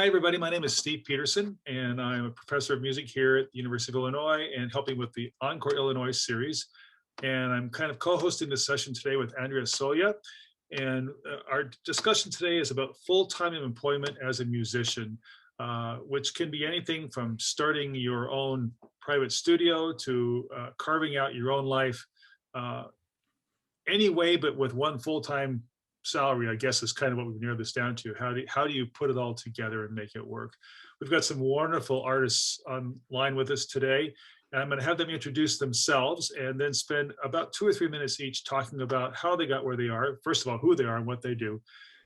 Hi, everybody. My name is Steve Peterson, and I'm a professor of music here at the University of Illinois and helping with the Encore Illinois series. And I'm kind of co-hosting this session today with Andrea Solia. And our discussion today is about full-time employment as a musician, which can be anything from starting your own private studio to carving out your own life anyway, but with one full-time salary, I guess, is kind of what we've narrowed this down to. How do you put it all together and make it work? We've got some wonderful artists online with us today, and I'm going to have them introduce themselves and then spend about 2 or 3 minutes each talking about how they got where they are, first of all, who they are and what they do,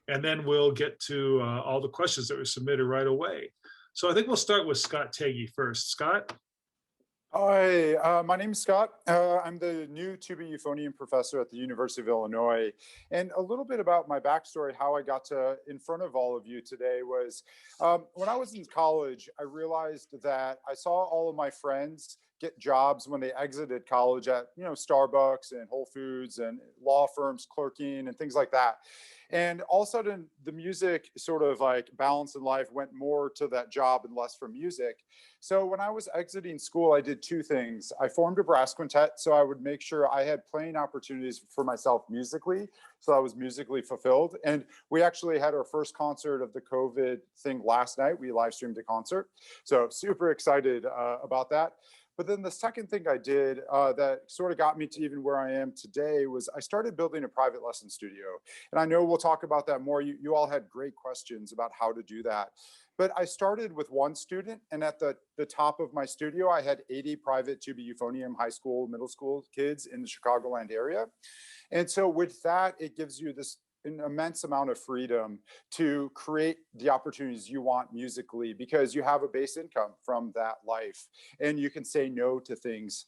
and then we'll get to all the questions that were submitted right away. So I think we'll start with Scott Tegge first. Scott? Hi, my name is Scott. I'm the new tuba euphonium professor at the University of Illinois. And a little bit about my backstory, how I got in front of all of you today was when I was in college, I realized that I saw all of my friends get jobs when they exited college at, Starbucks and Whole Foods and law firms, clerking and things like that. And all of a sudden, the music sort of like balance in life went more to that job and less from music. So when I was exiting school, I did 2 things. I formed a brass quintet, so I would make sure I had playing opportunities for myself musically, so I was musically fulfilled. And we actually had our first concert of the COVID thing last night. We live streamed a concert, so super excited about that. But then the second thing I did that sort of got me to even where I am today was I started building a private lesson studio. And I know we'll talk about that more. You all had great questions about how to do that. But I started with 1 student, and at the top of my studio, I had 80 private tuba euphonium high school, middle school kids in the Chicagoland area. And so with that, it gives you an immense amount of freedom to create the opportunities you want musically because you have a base income from that life and you can say no to things.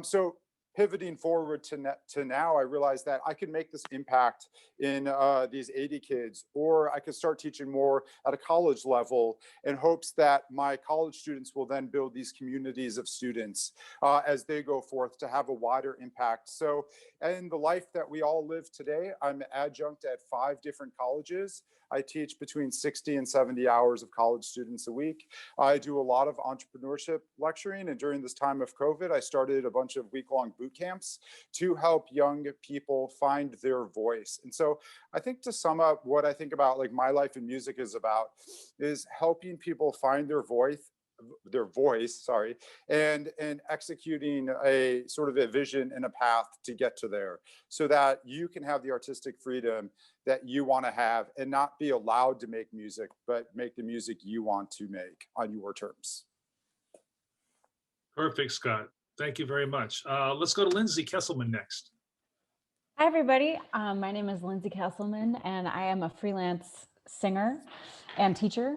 So pivoting forward to now, I realized that I could make this impact in these 80 kids, or I could start teaching more at a college level in hopes that my college students will then build these communities of students as they go forth to have a wider impact. So in the life that we all live today, I'm adjunct at 5 different colleges. I teach between 60 and 70 hours of college students a week. I do a lot of entrepreneurship lecturing, and during this time of COVID, I started a bunch of week-long boot camps to help young people find their voice. And so I think to sum up what I think about like my life in music is helping people find their voice, and executing a sort of a vision and a path to get to there so that you can have the artistic freedom that you want to have and not be allowed to make music, but make the music you want to make on your terms. Perfect, Scott. Thank you very much. Let's go to Lindsay Kesselman next. Hi, everybody. My name is Lindsay Kesselman, and I am a freelance singer and teacher.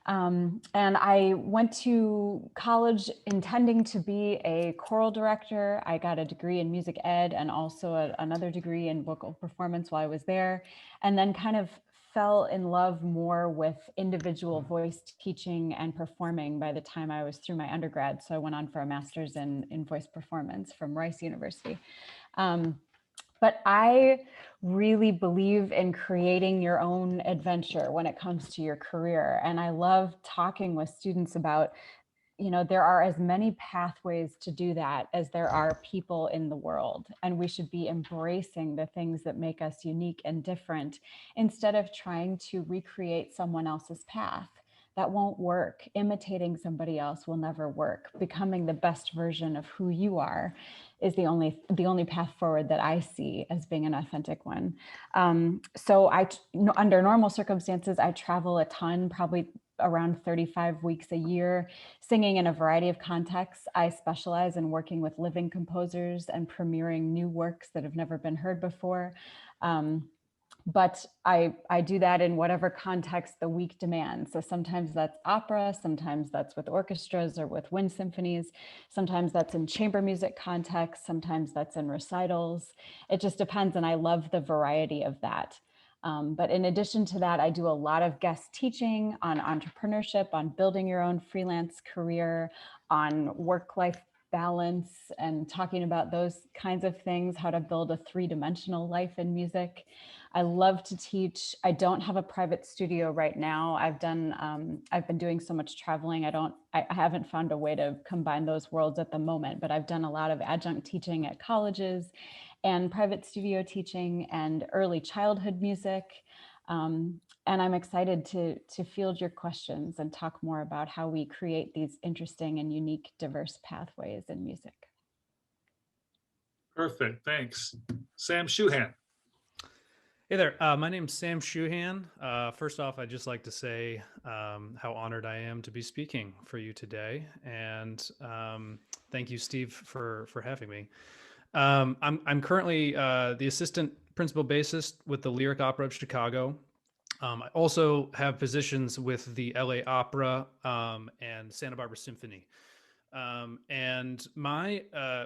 And I went to college intending to be a choral director. I got a degree in music ed and also another degree in vocal performance while I was there, and then kind of fell in love more with individual voice teaching and performing by the time I was through my undergrad. So I went on for a master's in voice performance from Rice University. But I really believe in creating your own adventure when it comes to your career. And I love talking with students about, there are as many pathways to do that as there are people in the world. And we should be embracing the things that make us unique and different instead of trying to recreate someone else's path. That won't work. Imitating somebody else will never work. Becoming the best version of who you are is the only path forward that I see as being an authentic one. So under normal circumstances, I travel a ton, probably around 35 weeks a year, singing in a variety of contexts. I specialize in working with living composers and premiering new works that have never been heard before. But I do that in whatever context the week demands. So sometimes that's opera, sometimes that's with orchestras or with wind symphonies, sometimes that's in chamber music context, sometimes that's in recitals. It just depends, and I love the variety of that. But in addition to that, I do a lot of guest teaching on entrepreneurship, on building your own freelance career, on work-life balance and talking about those kinds of things, how to build a three-dimensional life in music. I love to teach. I don't have a private studio right now. I've been doing so much traveling. I haven't found a way to combine those worlds at the moment, but I've done a lot of adjunct teaching at colleges and private studio teaching and early childhood music. And I'm excited to field your questions and talk more about how we create these interesting and unique, diverse pathways in music. Perfect, thanks. Sam Shuhan. Hey there, my name's Sam Shuhan. First off, I'd just like to say how honored I am to be speaking for you today. And thank you, Steve, for having me. I'm currently the assistant principal bassist with the Lyric Opera of Chicago. I also have positions with the LA Opera and Santa Barbara Symphony. And my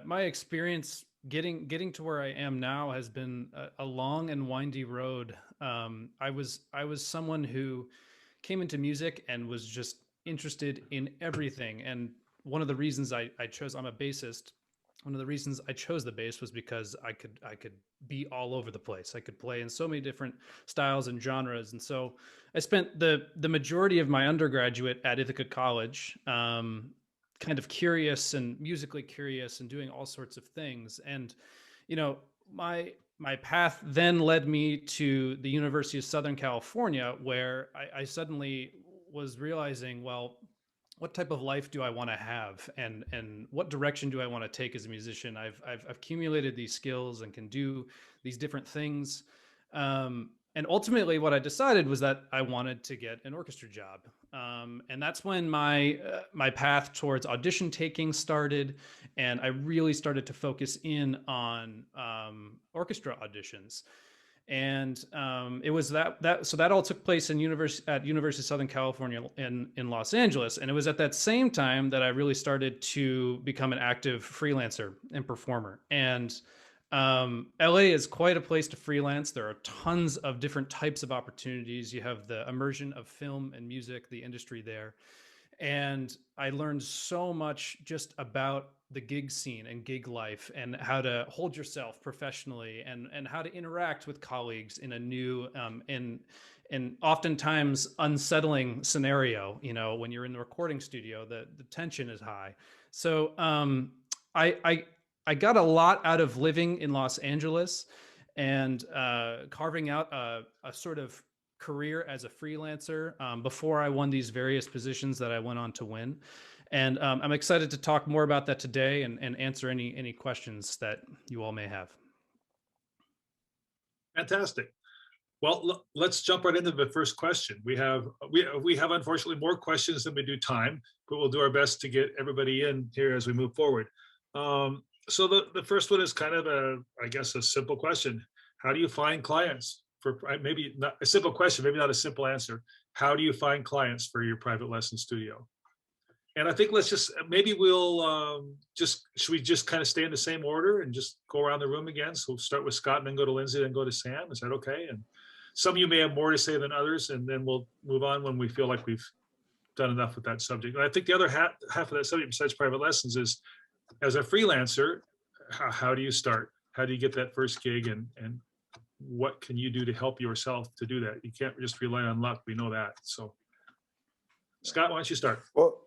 experience getting to where I am now has been a long and windy road. I was someone who came into music and was just interested in everything. And one of the reasons I'm a bassist. One of the reasons I chose the bass was because I could be all over the place. I could play in so many different styles and genres. And so I spent the majority of my undergraduate at Ithaca College, kind of curious and musically curious and doing all sorts of things. And, you know, my path then led me to the University of Southern California, where I suddenly was realizing, well, what type of life do I want to have, and what direction do I want to take as a musician? I've accumulated these skills and can do these different things. And ultimately what I decided was that I wanted to get an orchestra job. And that's when my path towards audition taking started. And I really started to focus in on orchestra auditions. And it was so that all took place at University of Southern California in Los Angeles. And it was at that same time that I really started to become an active freelancer and performer. And LA is quite a place to freelance. There are tons of different types of opportunities. You have the immersion of film and music, the industry there. And I learned so much just about the gig scene and gig life and how to hold yourself professionally and how to interact with colleagues in a new and oftentimes unsettling scenario. You know, when you're in the recording studio, the tension is high. So I got a lot out of living in Los Angeles and carving out a sort of career as a freelancer before I won these various positions that I went on to win. And I'm excited to talk more about that today and answer any questions that you all may have. Fantastic. Well, let's jump right into the first question. We have unfortunately more questions than we do time, but we'll do our best to get everybody in here as we move forward. So the first one is kind of I guess a simple question. How do you find clients? For maybe not a simple question, maybe not a simple answer. How do you find clients for your private lesson studio? And I think maybe we'll should we just kind of stay in the same order and just go around the room again? So we'll start with Scott and then go to Lindsay, then go to Sam. Is that okay? And some of you may have more to say than others, and then we'll move on when we feel like we've done enough with that subject. And I think the other half of that subject besides private lessons is, as a freelancer, how do you start? How do you get that first gig, and what can you do to help yourself to do that? You can't just rely on luck. We know that. So, Scott, why don't you start? Well,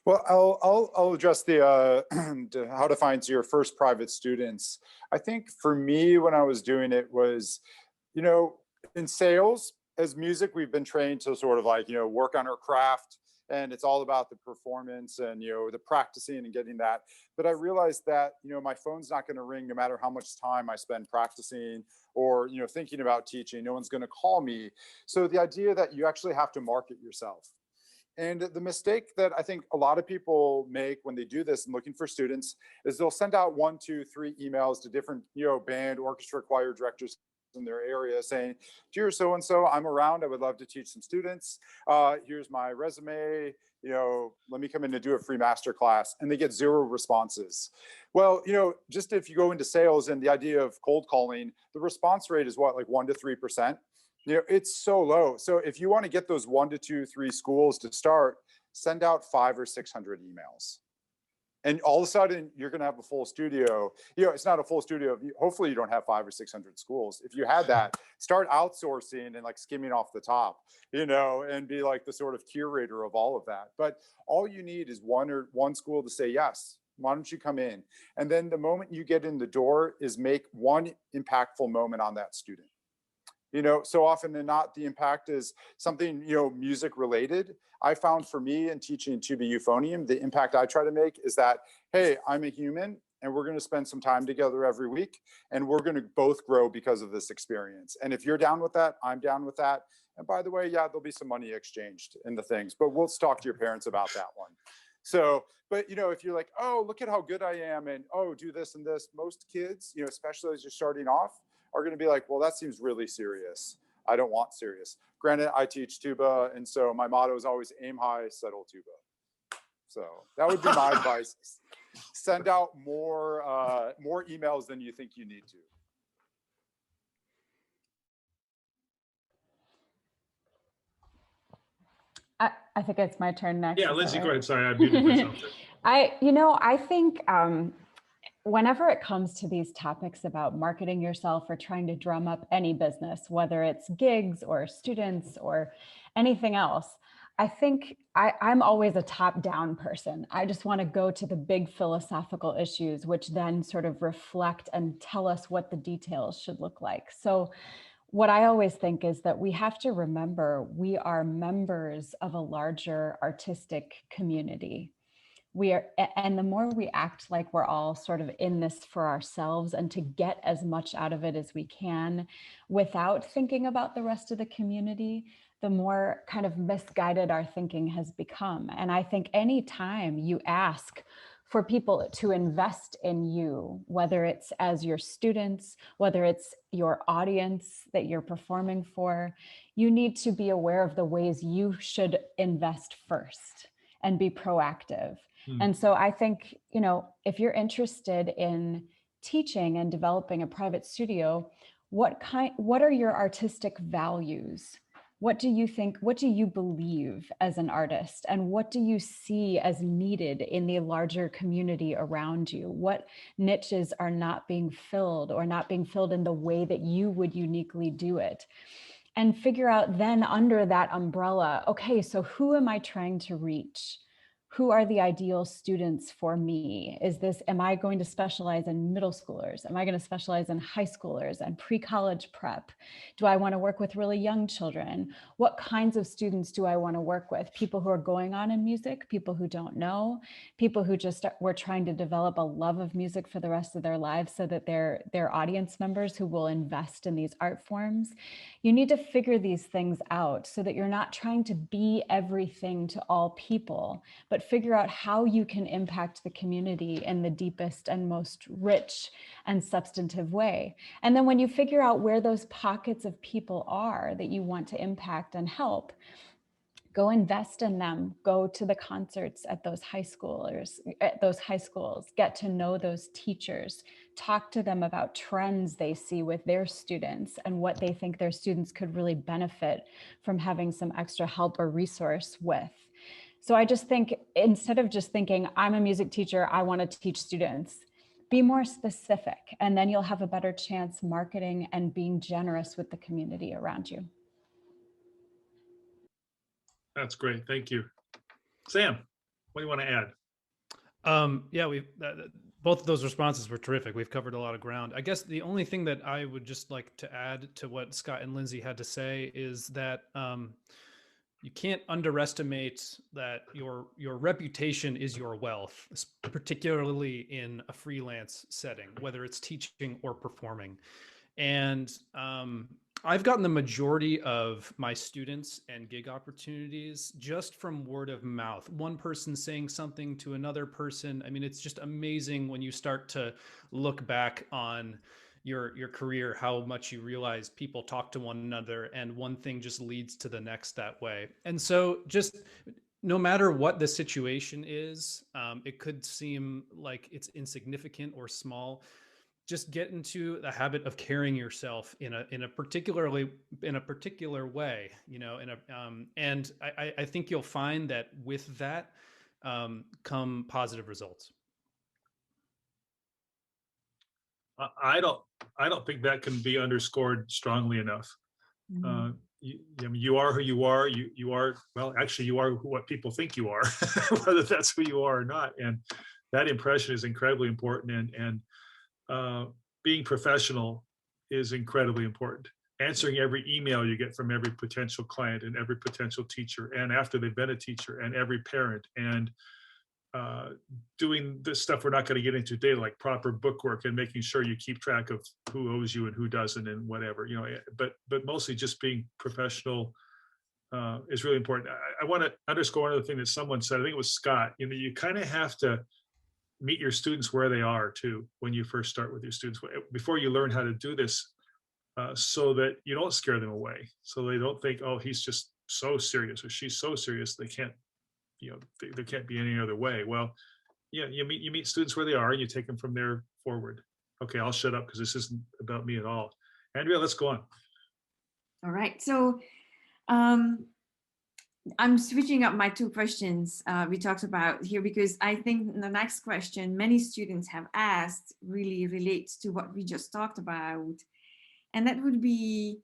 I'll address the how to find your first private students. I think for me, when I was doing it was, you know, in sales, as music, we've been trained to sort of like, you know, work on our craft. And it's all about the performance and, you know, the practicing and getting that. But I realized that, you know, my phone's not going to ring no matter how much time I spend practicing or, you know, thinking about teaching. No one's going to call me. So the idea that you actually have to market yourself. And the mistake that I think a lot of people make when they do this and looking for students is they'll send out 1, 2, 3 emails to different, you know, band, orchestra, choir directors in their area saying, dear so-and-so, I'm around, I would love to teach some students. Here's my resume, you know, let me come in and do a free master class. And they get 0 responses. Well, you know, just if you go into sales and the idea of cold calling, the response rate is what, like 1 to 3%? You know, it's so low. So if you want to get those 1 to 2, 3 schools to start, send out 500 or 600 emails. And all of a sudden you're going to have a full studio. You know, it's not a full studio. Hopefully you don't have 500 or 600 schools. If you had that, start outsourcing and like skimming off the top, you know, and be like the sort of curator of all of that. But all you need is one school to say, yes, why don't you come in? And then the moment you get in the door is make one impactful moment on that student. You know, so often than not, the impact is something, you know, music related. I found for me in teaching tuba euphonium, the impact I try to make is that, hey, I'm a human and we're going to spend some time together every week and we're going to both grow because of this experience. And if you're down with that, I'm down with that. And by the way, yeah, there'll be some money exchanged in the things, but we'll talk to your parents about that one. So, but you know, if you're like, oh, look at how good I am and oh, do this and this, most kids, you know, especially as you're starting off, are going to be like, well, that seems really serious. I don't want serious. Granted, I teach tuba, and so my motto is always aim high, settle tuba. So that would be my advice. Send out more emails than you think you need to. I think it's my turn next. Yeah, Lindsay, go ahead. Sorry, I muted myself. I think whenever it comes to these topics about marketing yourself or trying to drum up any business, whether it's gigs or students or anything else, I think I'm always a top-down person. I just want to go to the big philosophical issues, which then sort of reflect and tell us what the details should look like. So what I always think is that we have to remember we are members of a larger artistic community. And the more we act like we're all sort of in this for ourselves and to get as much out of it as we can without thinking about the rest of the community, the more kind of misguided our thinking has become. And I think anytime you ask for people to invest in you, whether it's as your students, whether it's your audience that you're performing for, you need to be aware of the ways you should invest first and be proactive. And so I think, you know, if you're interested in teaching and developing a private studio, what are your artistic values? What do you think, what do you believe as an artist? And what do you see as needed in the larger community around you? What niches are not being filled or not being filled in the way that you would uniquely do it? And figure out then under that umbrella, okay, so who am I trying to reach? Who are the ideal students for me? Am I going to specialize in middle schoolers? Am I going to specialize in high schoolers and pre-college prep? Do I want to work with really young children? What kinds of students do I want to work with? People who are going on in music, people who don't know, people who just were trying to develop a love of music for the rest of their lives so that they're audience members who will invest in these art forms. You need to figure these things out so that you're not trying to be everything to all people, but figure out how you can impact the community in the deepest and most rich and substantive way. And then when you figure out where those pockets of people are that you want to impact and help, go invest in them, go to the concerts at those high schools, get to know those teachers, talk to them about trends they see with their students and what they think their students could really benefit from having some extra help or resource with. So I just think instead of just thinking, I'm a music teacher, I want to teach students, be more specific, and then you'll have a better chance marketing and being generous with the community around you. That's great. Thank you. Sam, what do you want to add? Yeah, both of those responses were terrific. We've covered a lot of ground. I guess the only thing that I would just like to add to what Scott and Lindsay had to say is that you can't underestimate that your reputation is your wealth, particularly in a freelance setting, whether it's teaching or performing. And I've gotten the majority of my students and gig opportunities just from word of mouth. One person saying something to another person. I mean, it's just amazing when you start to look back on your career, how much you realize people talk to one another and one thing just leads to the next that way. And so just no matter what the situation is, it could seem like it's insignificant or small. Just get into the habit of carrying yourself in a particular way, you know, and I think you'll find that with that come positive results. I don't think that can be underscored strongly enough. Mhm. I mean, you are who you are. You are, well, actually, you are what people think you are, whether that's who you are or not. And that impression is incredibly important. And being professional is incredibly important. Answering every email you get from every potential client and every potential teacher, and after they've been a teacher, and every parent, and doing this stuff we're not going to get into today, like proper bookwork and making sure you keep track of who owes you and who doesn't and whatever, but mostly just being professional is really important. I want to underscore another thing that someone said. I think it was Scott. You kind of have to meet your students where they are too when you first start with your students, before you learn how to do this, so that you don't scare them away, so they don't think, oh, he's just so serious or she's so serious they can't, there can't be any other way. Well, yeah, you meet students where they are and you take them from there forward. Okay, I'll shut up because this isn't about me at all. Andrea, let's go on. All right. So um, I'm switching up my two questions we talked about here, because I think the next question many students have asked really relates to what we just talked about. And that would be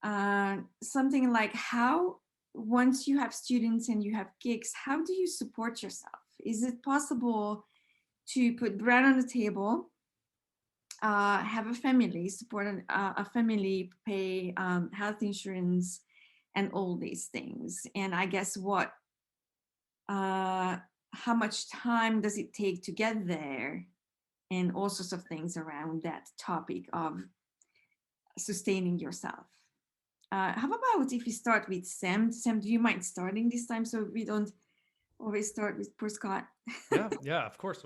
something like, how, once you have students and you have gigs, how do you support yourself? Is it possible to put bread on the table, have a family, support a family, pay health insurance, and all these things? And I guess how much time does it take to get there? And all sorts of things around that topic of sustaining yourself. How about if we start with Sam? Sam, do you mind starting this time so we don't always start with poor Scott? Yeah, of course.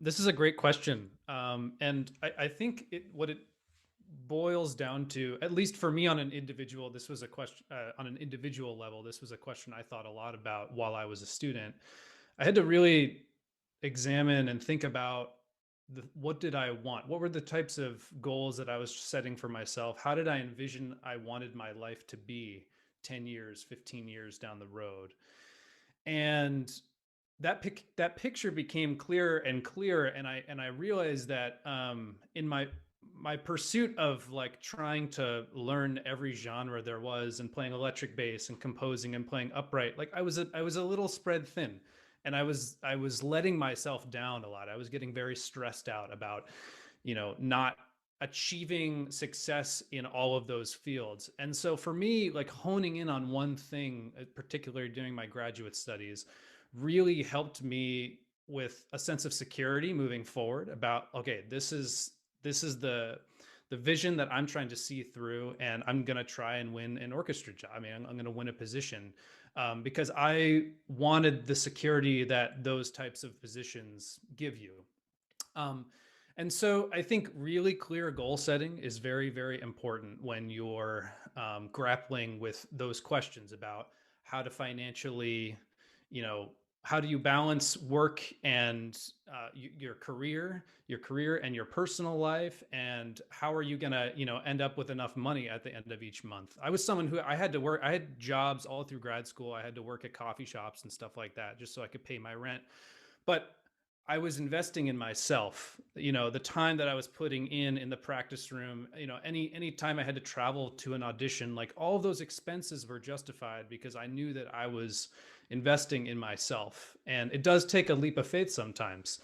This is a great question. And I think what it boils down to, at least for me on an individual, this was a question on an individual level. This was a question I thought a lot about while I was a student. I had to really examine and think about what did I want? What were the types of goals that I was setting for myself? How did I envision I wanted my life to be 10 years, 15 years down the road? And that picture became clearer and clearer, and I realized that in my pursuit of like trying to learn every genre there was, and playing electric bass and composing and playing upright, like I was a little spread thin, and I was letting myself down a lot. I was getting very stressed out about not achieving success in all of those fields. And so for me, like honing in on one thing, particularly during my graduate studies, really helped me with a sense of security moving forward about, okay, this is the vision that I'm trying to see through, and I'm going to try and win an orchestra job. I mean, I'm going to win a position because I wanted the security that those types of positions give you. And so I think really clear goal setting is very, very important when you're grappling with those questions about how to financially, how do you balance work and your career and your personal life, and how are you gonna, end up with enough money at the end of each month? I was someone who I had jobs all through grad school. I had to work at coffee shops and stuff like that just so I could pay my rent. But I was investing in myself, the time that I was putting in the practice room, any time I had to travel to an audition, like all of those expenses were justified because I knew that I was investing in myself. And it does take a leap of faith sometimes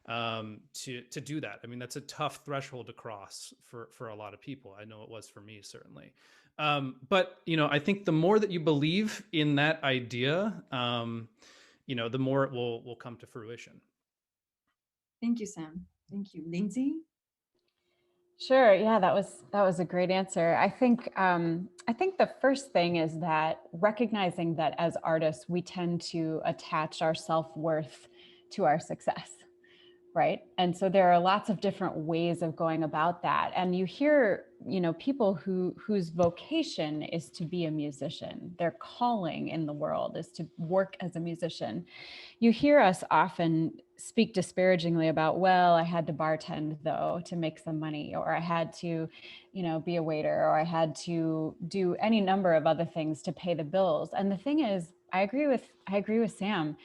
to do that. I mean, that's a tough threshold to cross for a lot of people. I know it was for me, certainly. But, I think the more that you believe in that idea, the more it will come to fruition. Thank you, Sam. Thank you. Lindsay? Sure. Yeah, that was a great answer. I think the first thing is that recognizing that as artists, we tend to attach our self-worth to our success, right? And so there are lots of different ways of going about that. And you hear, people whose vocation is to be a musician, their calling in the world is to work as a musician. You hear us often speak disparagingly about, well, I had to bartend though to make some money, or I had to, be a waiter, or I had to do any number of other things to pay the bills. And the thing is, I agree with Sam.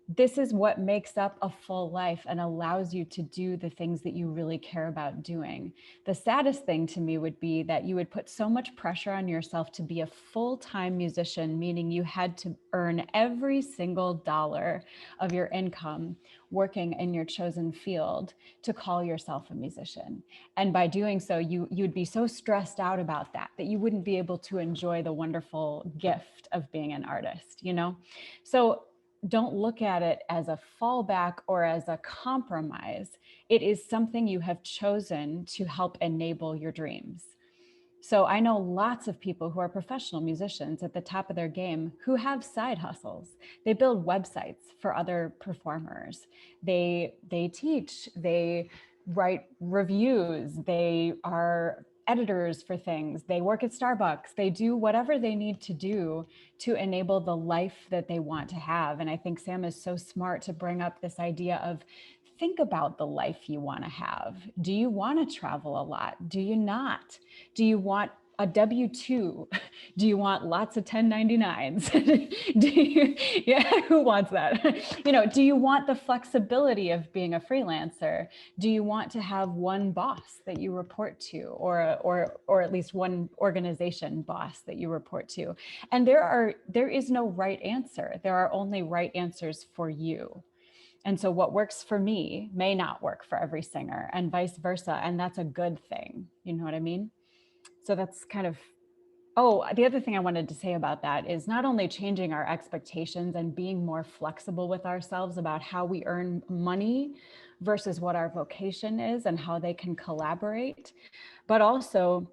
this is what makes up a full life and allows you to do the things that you really care about doing. The saddest thing to me would be that you would put so much pressure on yourself to be a full-time musician, meaning you had to earn every single dollar of your income working in your chosen field to call yourself a musician. And by doing so, you'd be so stressed out about that you wouldn't be able to enjoy the wonderful gift of being an artist, you know? So don't look at it as a fallback or as a compromise. It is something you have chosen to help enable your dreams. So I know lots of people who are professional musicians at the top of their game who have side hustles. They build websites for other performers. They teach, they write reviews, they are editors for things, they work at Starbucks, they do whatever they need to do to enable the life that they want to have. And I think Sam is so smart to bring up this idea of think about the life you want to have. Do you want to travel a lot? Do you not? Do you want a W-2? Do you want lots of 1099s? Do you, yeah, who wants that? You know, do you want the flexibility of being a freelancer? Do you want to have one boss that you report to, or at least one organization boss that you report to? And there is no right answer. There are only right answers for you. And so what works for me may not work for every singer, and vice versa. And that's a good thing. You know what I mean? So that's kind of, oh, the other thing I wanted to say about that is not only changing our expectations and being more flexible with ourselves about how we earn money versus what our vocation is and how they can collaborate, but also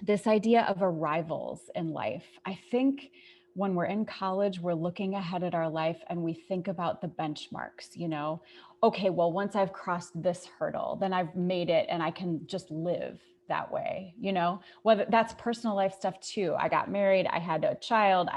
this idea of arrivals in life. I think when we're in college, we're looking ahead at our life and we think about the benchmarks, you know, okay, well, once I've crossed this hurdle, then I've made it and I can just live that way, you know, whether that's personal life stuff too. I got married, I had a child,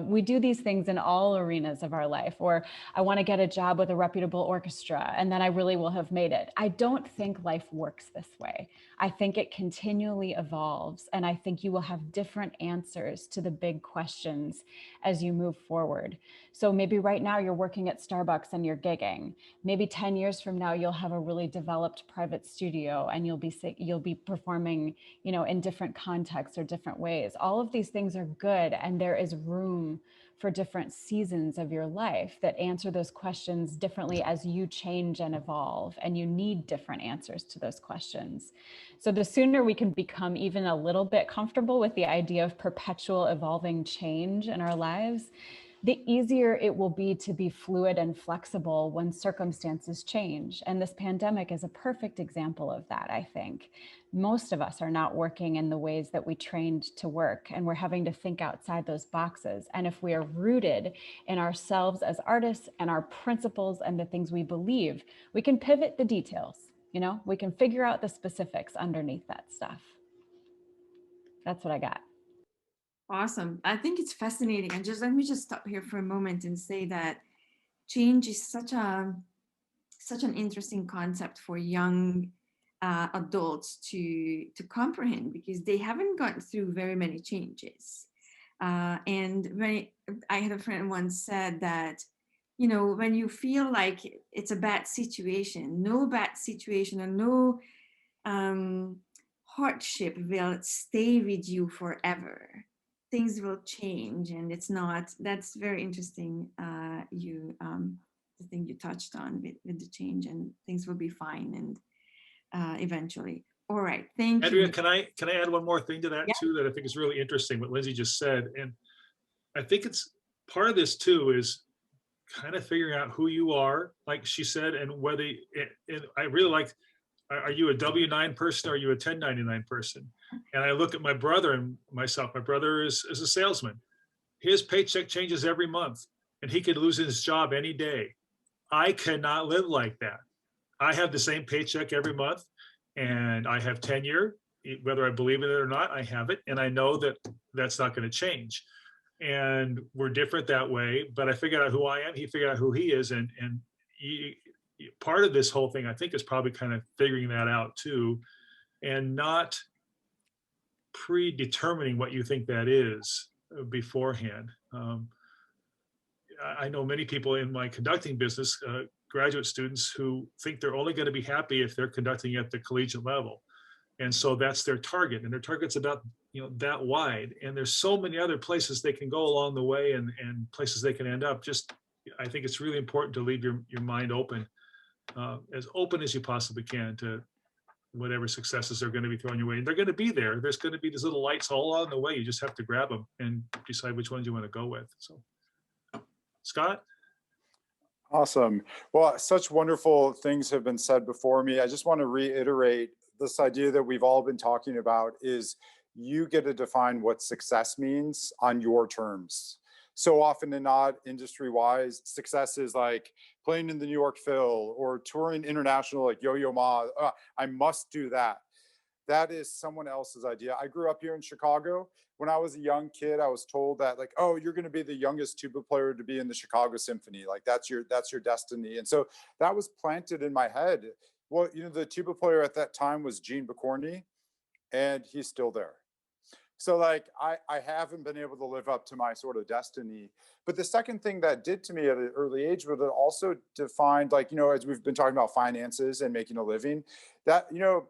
we do these things in all arenas of our life. Or I want to get a job with a reputable orchestra and then I really will have made it. I don't think life works this way. I think it continually evolves, and I think you will have different answers to the big questions as you move forward. So maybe right now you're working at Starbucks and you're gigging. Maybe 10 years from now, you'll have a really developed private studio and you'll be performing, you know, in different contexts or different ways. All of these things are good, and there is room for different seasons of your life that answer those questions differently as you change and evolve, and you need different answers to those questions. So the sooner we can become even a little bit comfortable with the idea of perpetual evolving change in our lives, the easier it will be to be fluid and flexible when circumstances change. And this pandemic is a perfect example of that, I think. Most of us are not working in the ways that we trained to work, and we're having to think outside those boxes. And if we are rooted in ourselves as artists and our principles and the things we believe, we can pivot the details, you know, we can figure out the specifics underneath that stuff. That's what I got. Awesome. I think it's fascinating. And just let me just stop here for a moment and say that change is such an interesting concept for young adults to comprehend, because they haven't gone through very many changes. And when I had a friend once said that, you know, when you feel like it's a bad situation, no bad situation or no hardship will stay with you forever. Things will change, and it's not. That's very interesting. The thing you touched on with the change, and things will be fine, and eventually. All right, thank Andrea, you. can I add one more thing to that Yeah. too, that I think is really interesting, what Lindsay just said. And I think it's part of this too is kind of figuring out who you are, like she said, and whether, and I really like, are you a W-9 person or are you a 1099 person? And I look at my brother and myself. My brother is a salesman. His paycheck changes every month and he could lose his job any day. I cannot live like that. I have the same paycheck every month and I have tenure, whether I believe in it or not, I have it. And I know that that's not going to change. And we're different that way, but I figured out who I am. He figured out who he is. And part of this whole thing, I think, is probably kind of figuring that out too, and not predetermining what you think that is beforehand. I know many people in my conducting business, graduate students who think they're only going to be happy if they're conducting at the collegiate level. And so that's their target, and their target's about, that wide. And there's so many other places they can go along the way, and places they can end up. Just, I think it's really important to leave your mind open, as open as you possibly can to whatever successes are going to be thrown your way. And they're going to be there. There's going to be these little lights all along the way. You just have to grab them and decide which ones you want to go with. So, Scott? Awesome. Well, such wonderful things have been said before me. I just want to reiterate this idea that we've all been talking about is you get to define what success means on your terms. So often and not industry-wise, success is like playing in the New York Phil or touring international like Yo-Yo Ma. I must do that. That is someone else's idea. I grew up here in Chicago. When I was a young kid, I was told that like, oh, you're going to be the youngest tuba player to be in the Chicago Symphony. Like that's your destiny. And so that was planted in my head. Well, the tuba player at that time was Gene Bicorny, and he's still there. So like, I haven't been able to live up to my sort of destiny. But the second thing that did to me at an early age was it also defined, like, as we've been talking about finances and making a living, that,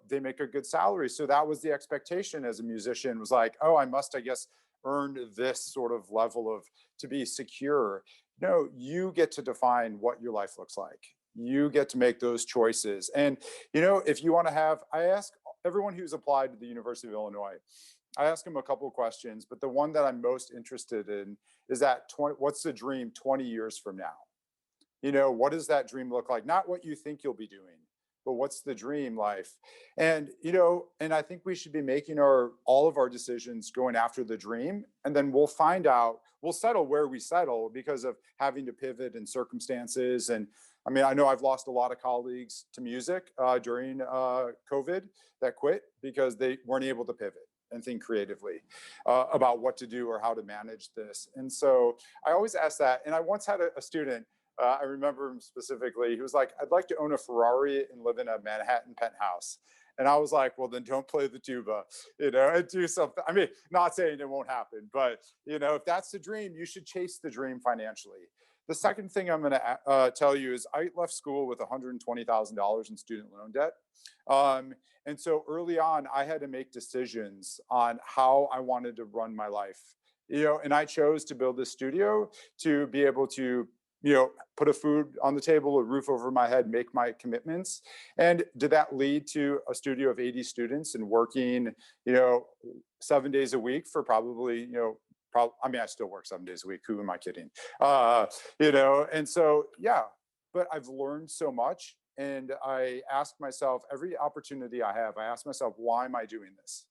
they make a good salary. So that was the expectation as a musician, was like, oh, I must, I guess, earn this sort of level of, to be secure. No, you get to define what your life looks like. You get to make those choices. And, if you want to have, I ask everyone who's applied to the University of Illinois, I ask them a couple of questions, but the one that I'm most interested in is that what's the dream 20 years from now? What does that dream look like? Not what you think you'll be doing, but what's the dream life? And, and I think we should be making all of our decisions going after the dream. And then we'll find out, we'll settle where we settle because of having to pivot and circumstances. And I mean, I know I've lost a lot of colleagues to music during COVID that quit because they weren't able to pivot and think creatively about what to do or how to manage this. And so I always ask that. And I once had a student, I remember him specifically, he was like, I'd like to own a Ferrari and live in a Manhattan penthouse. And I was like, well, then don't play the tuba, and do something. I mean, not saying it won't happen, but, if that's the dream, you should chase the dream financially. The second thing I'm going to tell you is I left school with $120,000 in student loan debt. And so early on, I had to make decisions on how I wanted to run my life, and I chose to build this studio to be able to, put a food on the table, a roof over my head, make my commitments. And did that lead to a studio of 80 students and working, 7 days a week for probably, I mean, I still work 7 days a week. Who am I kidding? And so, yeah, but I've learned so much. And I ask myself, every opportunity I have, I ask myself, why am I doing this?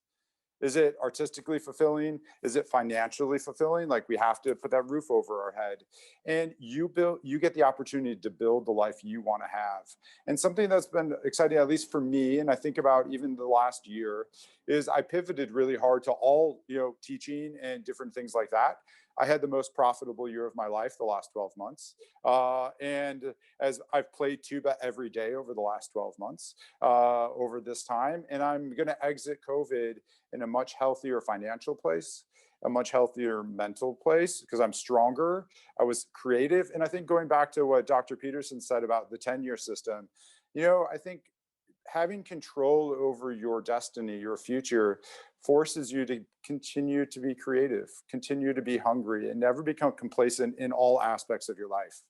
Is it artistically fulfilling? Is it financially fulfilling? Like we have to put that roof over our head. And you get the opportunity to build the life you want to have. And something that's been exciting, at least for me, and I think about even the last year, is I pivoted really hard to all, teaching and different things like that. I had the most profitable year of my life the last 12 months. And as I've played tuba every day over the last 12 months over this time, and I'm going to exit COVID in a much healthier financial place, a much healthier mental place because I'm stronger. I was creative. And I think going back to what Dr. Peterson said about the 10-year system, I think having control over your destiny, your future, forces you to continue to be creative, continue to be hungry, and never become complacent in all aspects of your life.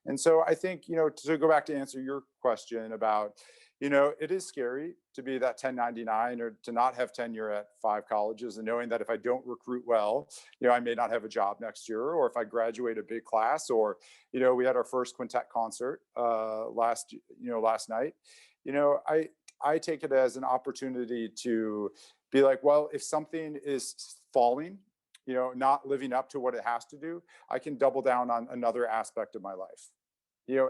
And so I think, to go back to answer your question about, it is scary to be that 1099 or to not have tenure at 5 colleges and knowing that if I don't recruit well, I may not have a job next year, or if I graduate a big class, or, we had our first quintet concert last night. I take it as an opportunity to be like, well, if something is falling, not living up to what it has to do, I can double down on another aspect of my life.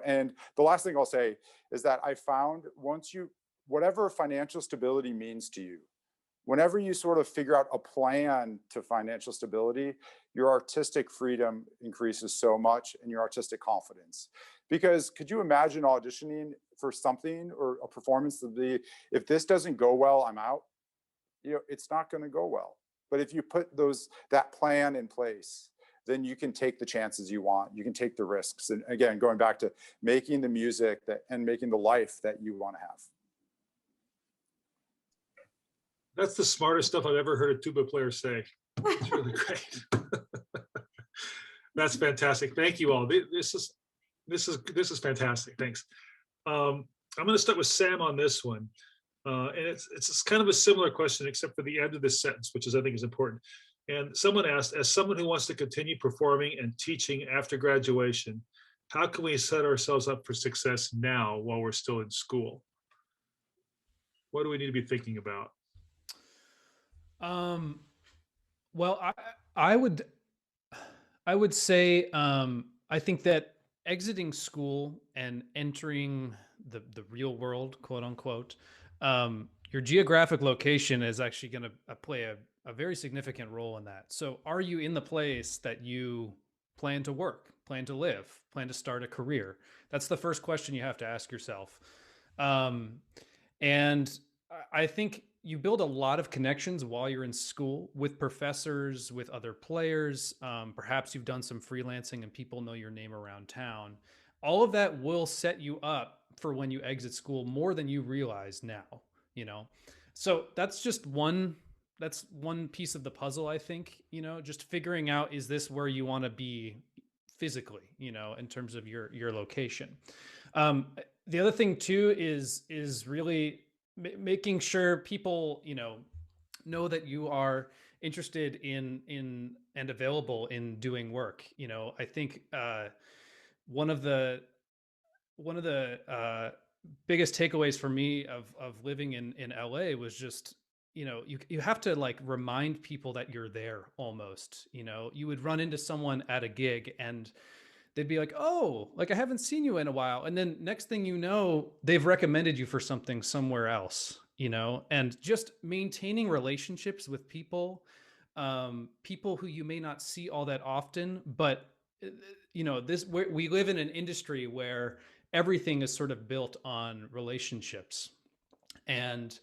And the last thing I'll say is that I found whatever financial stability means to you, whenever you sort of figure out a plan to financial stability, your artistic freedom increases so much and your artistic confidence. Because could you imagine auditioning for something or a performance if this doesn't go well, I'm out? It's not going to go well. But if you put that plan in place, then you can take the chances you want. You can take the risks. And again, going back to making the music and making the life that you want to have. That's the smartest stuff I've ever heard a tuba player say. It's really great. That's fantastic. Thank you all. This is fantastic. Thanks. I'm going to start with Sam on this one. And it's kind of a similar question, except for the end of this sentence, which I think is important. And someone asked, as someone who wants to continue performing and teaching after graduation, how can we set ourselves up for success now while we're still in school? What do we need to be thinking about? Well, I would say I think that exiting school and entering the real world, quote unquote, your geographic location is actually going to play a very significant role in that. So are you in the place that you plan to work, plan to live, plan to start a career? That's the first question you have to ask yourself. And I think you build a lot of connections while you're in school with professors, with other players. Perhaps you've done some freelancing and people know your name around town. All of that will set you up for when you exit school more than you realize now, you know? So that's just one piece of the puzzle, I think, you know, just figuring out, is this where you want to be physically, you know, in terms of your location. The other thing too is really making sure people, you know that you are interested in and available in doing work. You know, I think one of the biggest takeaways for me of living in LA was just, you know, you have to like remind people that you're there almost. You know, you would run into someone at a gig and they'd be like, oh, like I haven't seen you in a while. And then next thing you know, they've recommended you for something somewhere else, you know, and just maintaining relationships with people, people who you may not see all that often, but you know, we live in an industry where everything is sort of built on relationships. And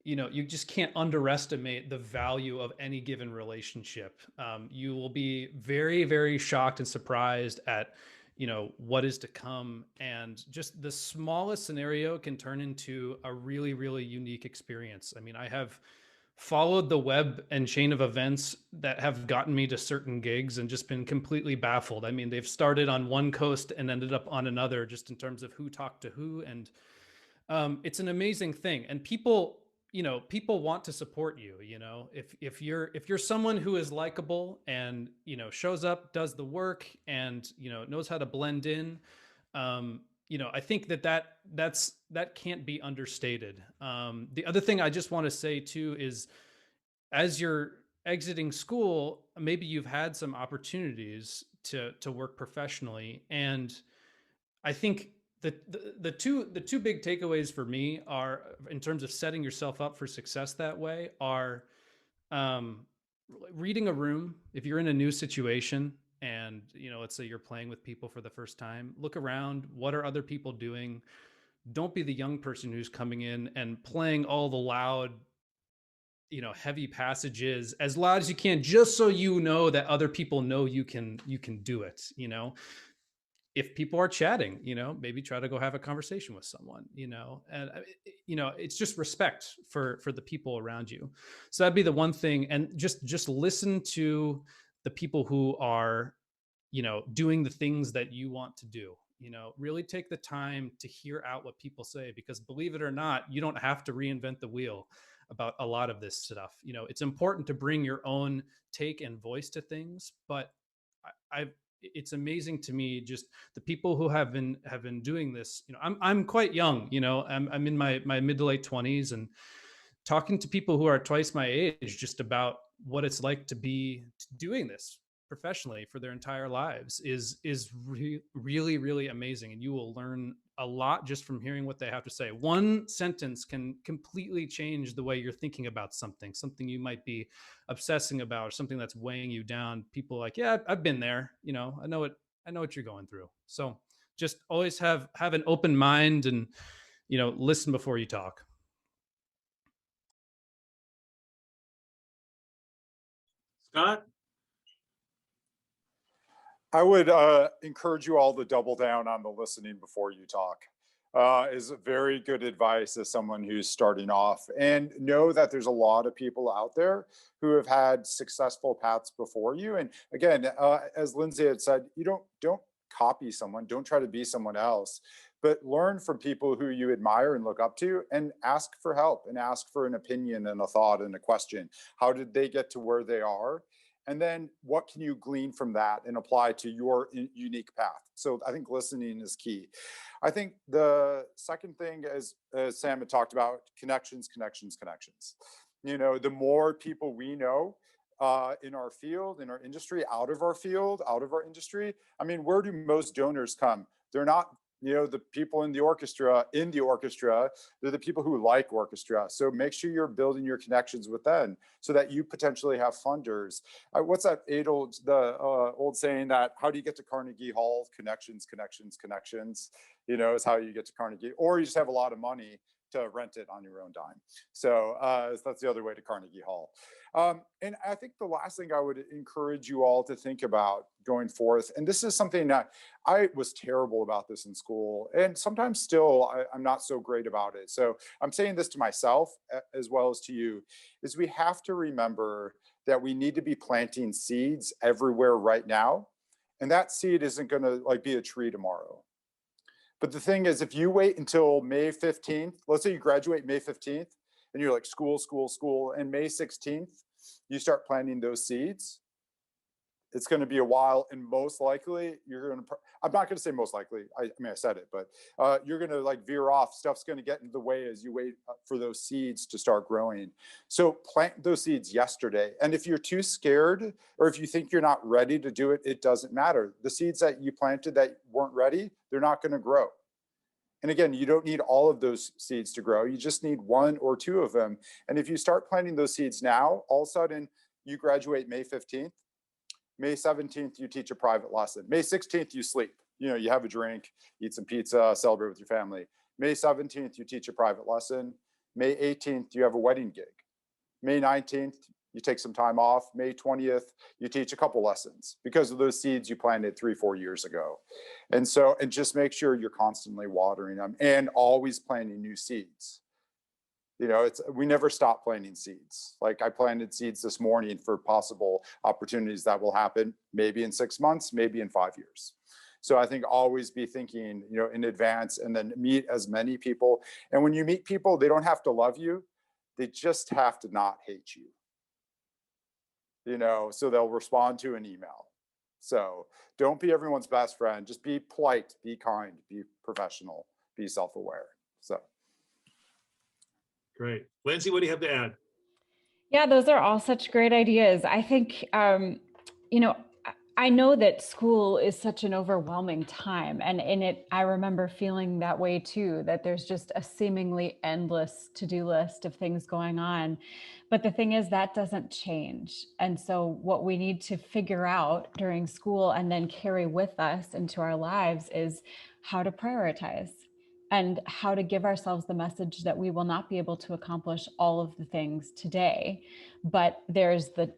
you know, you just can't underestimate the value of any given relationship. You will be very, very shocked and surprised at, you know, what is to come. And just the smallest scenario can turn into a really, really unique experience. I mean, I have followed the web and chain of events that have gotten me to certain gigs and just been completely baffled. I mean, they've started on one coast and ended up on another, just in terms of who talked to who. And it's an amazing thing. And people want to support you. You know, if you're someone who is likable and, you know, shows up, does the work, and, you know, knows how to blend in, you know, I think that can't be understated. The other thing I just want to say too is, as you're exiting school, maybe you've had some opportunities to work professionally, and I think the two big takeaways for me are, in terms of setting yourself up for success that way, are reading a room. If you're in a new situation and, you know, let's say you're playing with people for the first time, look around. What are other people doing? Don't be the young person who's coming in and playing all the loud, you know, heavy passages as loud as you can, just so you know that other people know you can do it, you know. If people are chatting, you know, maybe try to go have a conversation with someone, you know, and, you know, it's just respect for the people around you. So that'd be the one thing. And just listen to the people who are, you know, doing the things that you want to do. You know, really take the time to hear out what people say, because believe it or not, you don't have to reinvent the wheel about a lot of this stuff. You know, it's important to bring your own take and voice to things, but it's amazing to me, just the people who have been doing this. You know, I'm quite young, you know, I'm in my mid to late 20s, and talking to people who are twice my age just about what it's like to be doing this professionally for their entire lives is really, really amazing. And you will learn a lot just from hearing what they have to say. One sentence can completely change the way you're thinking about something you might be obsessing about, or something that's weighing you down. People are like, yeah, I've been there, you know, I know what you're going through. So just always have an open mind, and, you know, listen before you talk. Scott? I would encourage you all to double down on the listening before you talk. Is very good advice as someone who's starting off, and know that there's a lot of people out there who have had successful paths before you. And again, as Lindsay had said, you don't copy someone, don't try to be someone else, but learn from people who you admire and look up to, and ask for help and ask for an opinion and a thought and a question. How did they get to where they are? And then what can you glean from that and apply to your unique path? So I think listening is key. I think the second thing, as Sam had talked about, connections, connections, connections. You know, the more people we know in our field, in our industry, out of our field, out of our industry. I mean, where do most donors come? They're not, you know, the people in the orchestra, they're the people who like orchestra. So make sure you're building your connections with them so that you potentially have funders. What's that old saying that, how do you get to Carnegie Hall? Connections, connections, connections, you know, is how you get to Carnegie. Or you just have a lot of money to rent it on your own dime. So that's the other way to Carnegie Hall. And I think the last thing I would encourage you all to think about going forth, and this is something that I was terrible about this in school, and sometimes still I'm not so great about it. So I'm saying this to myself as well as to you, is we have to remember that we need to be planting seeds everywhere right now. And that seed isn't going to like be a tree tomorrow. But the thing is, if you wait until May 15th, let's say you graduate May 15th and you're like school, school, school, and May 16th, you start planting those seeds, it's going to be a while. And most likely you're going to, I'm not going to say most likely, I mean, I said it, but you're going to like veer off. Stuff's going to get in the way as you wait for those seeds to start growing. So plant those seeds yesterday. And if you're too scared, or if you think you're not ready to do it, it doesn't matter. The seeds that you planted that weren't ready, they're not going to grow. And again, you don't need all of those seeds to grow. You just need one or two of them. And if you start planting those seeds now, all of a sudden you graduate May 15th. May 17th, you teach a private lesson. May 16th, you sleep. You know, you have a drink, eat some pizza, celebrate with your family. May 17th, you teach a private lesson. May 18th, you have a wedding gig. May 19th, you take some time off. May 20th, you teach a couple lessons because of those seeds you planted 3-4 years ago. And so, and just make sure you're constantly watering them and always planting new seeds. You know, we never stop planting seeds. Like I planted seeds this morning for possible opportunities that will happen maybe in 6 months, maybe in 5 years. So I think always be thinking, you know, in advance, and then meet as many people. And when you meet people, they don't have to love you. They just have to not hate you. You know, so they'll respond to an email. So don't be everyone's best friend. Just be polite, be kind, be professional, be self-aware. So. Great. Lindsay, what do you have to add? Yeah, those are all such great ideas. I think, you know, I know that school is such an overwhelming time, and in it, I remember feeling that way too, that there's just a seemingly endless to-do list of things going on. But the thing is, that doesn't change. And so what we need to figure out during school and then carry with us into our lives is how to prioritize, and how to give ourselves the message that we will not be able to accomplish all of the things today. But there's the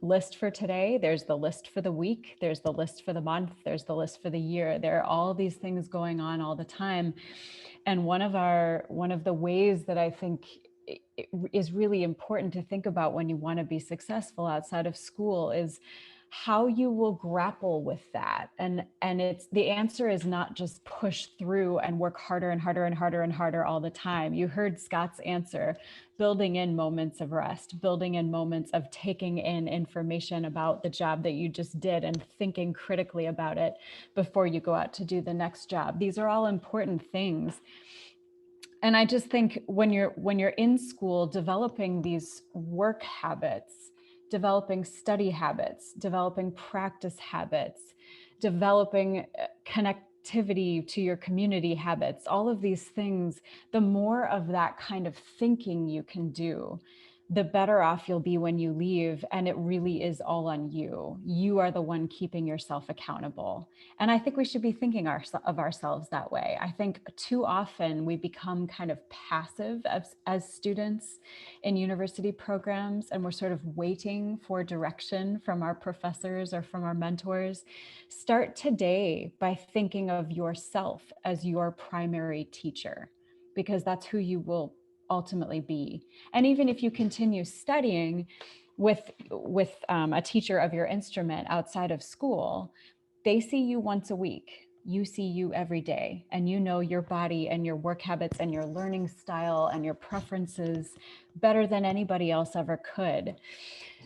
list for today, there's the list for the week, there's the list for the month, there's the list for the year. There are all these things going on all the time. And one of the ways that I think is really important to think about when you want to be successful outside of school is how you will grapple with that. And it's, the answer is not just push through and work harder and harder and harder and harder all the time. You heard Scott's answer, building in moments of rest, building in moments of taking in information about the job that you just did and thinking critically about it before you go out to do the next job. These are all important things. And I just think when you're in school, developing these work habits, developing study habits, developing practice habits, developing connectivity to your community habits, all of these things, the more of that kind of thinking you can do, the better off you'll be when you leave. And it really is all on you. You are the one keeping yourself accountable. And I think we should be thinking of ourselves that way. I think too often we become kind of passive as students in university programs, and we're sort of waiting for direction from our professors or from our mentors. Start today by thinking of yourself as your primary teacher, because that's who you will ultimately be. And even if you continue studying with a teacher of your instrument outside of school, they see you once a week. You see you every day, and you know your body and your work habits and your learning style and your preferences better than anybody else ever could.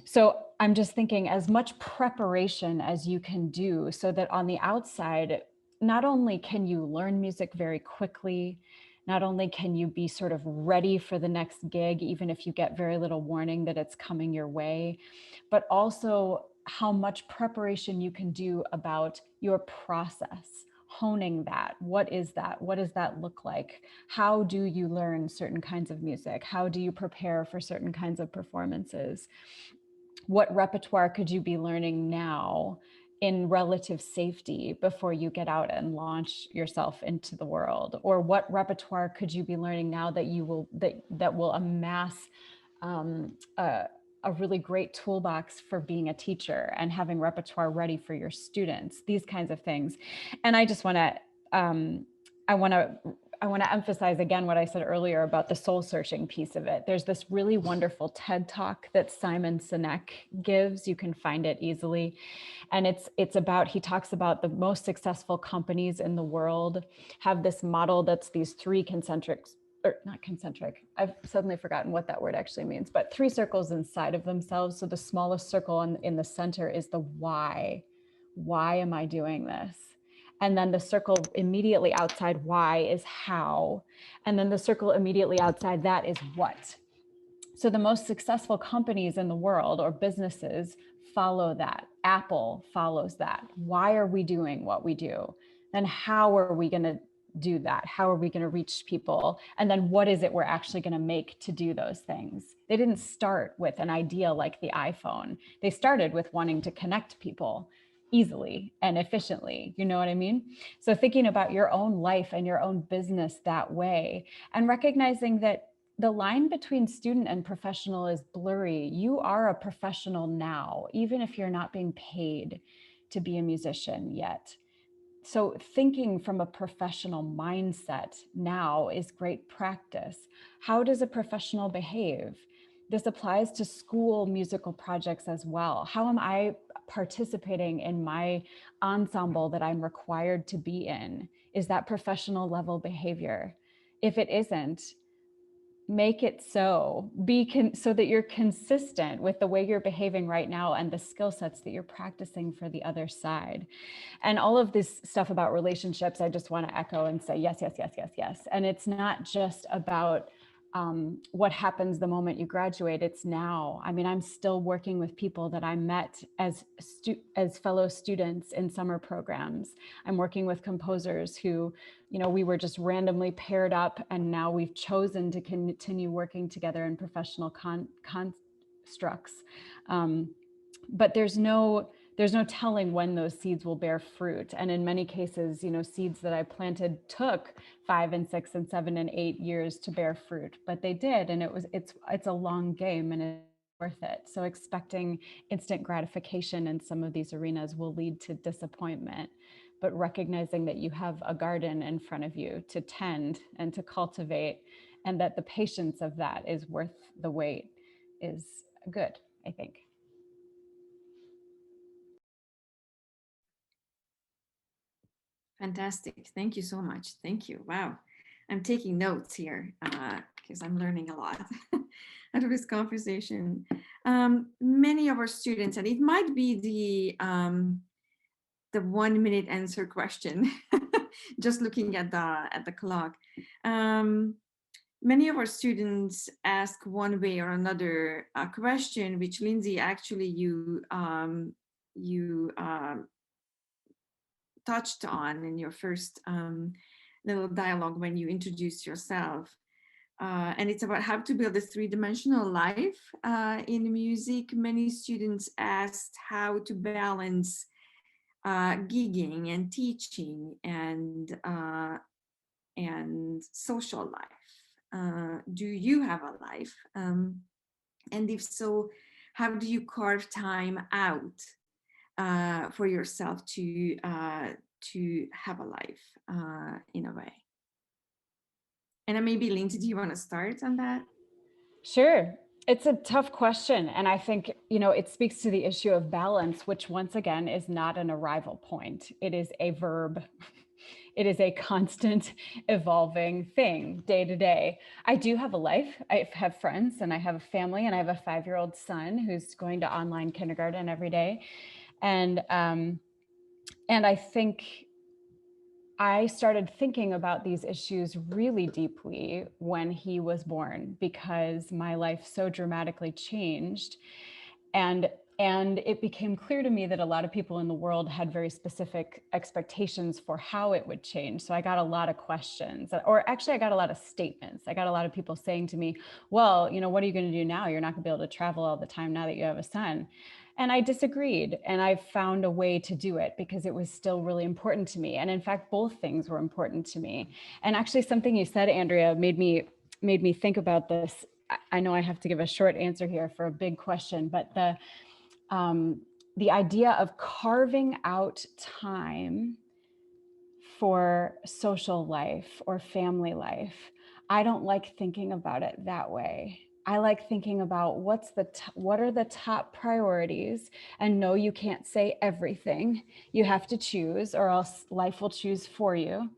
So I'm just thinking, as much preparation as you can do, so that on the outside, not only can you learn music very quickly, not only can you be sort of ready for the next gig, even if you get very little warning that it's coming your way, but also how much preparation you can do about your process, honing that. What is that? What does that look like? How do you learn certain kinds of music? How do you prepare for certain kinds of performances? What repertoire could you be learning now in relative safety before you get out and launch yourself into the world? Or what repertoire could you be learning now that you will that will amass a really great toolbox for being a teacher and having repertoire ready for your students? These kinds of things. And I just want to I want to emphasize again what I said earlier about the soul searching piece of it. There's this really wonderful TED talk that Simon Sinek gives. You can find it easily. And it's about, he talks about the most successful companies in the world have this model that's these three concentric, or not concentric, I've suddenly forgotten what that word actually means, but three circles inside of themselves. So the smallest circle in the center is the why. Why am I doing this? And then the circle immediately outside why is how. And then the circle immediately outside that is what. So the most successful companies in the world, or businesses, follow that. Apple follows that. Why are we doing what we do? Then how are we going to do that? How are we going to reach people? And then what is it we're actually going to make to do those things? They didn't start with an idea like the iPhone. They started with wanting to connect people easily and efficiently. You know what I mean? So thinking about your own life and your own business that way, and recognizing that the line between student and professional is blurry. You are a professional now, even if you're not being paid to be a musician yet. So thinking from a professional mindset now is great practice. How does a professional behave? This applies to school musical projects as well. How am I participating in my ensemble that I'm required to be in? Is that professional level behavior? If it isn't, make it so. So that you're consistent with the way you're behaving right now and the skill sets that you're practicing for the other side. And all of this stuff about relationships, I just want to echo and say yes, yes, yes, yes, yes. And it's not just about what happens the moment you graduate. It's now. I mean, I'm still working with people that I met as fellow students in summer programs. I'm working with composers who, you know, we were just randomly paired up, and now we've chosen to continue working together in professional constructs. But there's no telling when those seeds will bear fruit. And in many cases, you know, seeds that I planted took 5 and 6 and 7 and 8 years to bear fruit, but they did. And it's a long game, and it's worth it. So expecting instant gratification in some of these arenas will lead to disappointment, but recognizing that you have a garden in front of you to tend and to cultivate, and that the patience of that is worth the wait is good, I think. Fantastic. Thank you so much. Thank you. Wow. I'm taking notes here because I'm learning a lot out of this conversation. Many of our students, and it might be the 1 minute answer question, just looking at the clock. Many of our students ask one way or another a question, which Lindsay, actually you touched on in your first little dialogue when you introduced yourself. and it's about how to build a three-dimensional life in music. Many students asked how to balance gigging and teaching and social life. Do you have a life? And if so, how do you carve time out for yourself to have a life in a way? And then maybe Lindsay, do you want to start on that? Sure. It's a tough question. And I think, it speaks to the issue of balance, which once again is not an arrival point. It is a verb. It is a constant evolving thing day to day. I do have a life. I have friends and I have a family, and I have a 5-year-old son who's going to online kindergarten every day. And I think I started thinking about these issues really deeply when he was born, because my life so dramatically changed. And it became clear to me that a lot of people in the world had very specific expectations for how it would change. So I got a lot of questions, or actually I got a lot of statements. I got a lot of people saying to me, well, what are you going to do now? You're not going to be able to travel all the time now that you have a son. And I disagreed, and I found a way to do it because it was still really important to me. And in fact, both things were important to me. And actually something you said, Andrea, made me think about this. I know I have to give a short answer here for a big question, but the idea of carving out time for social life or family life, I don't like thinking about it that way. I like thinking about what are the top priorities, and no, you can't say everything. You have to choose, or else life will choose for you.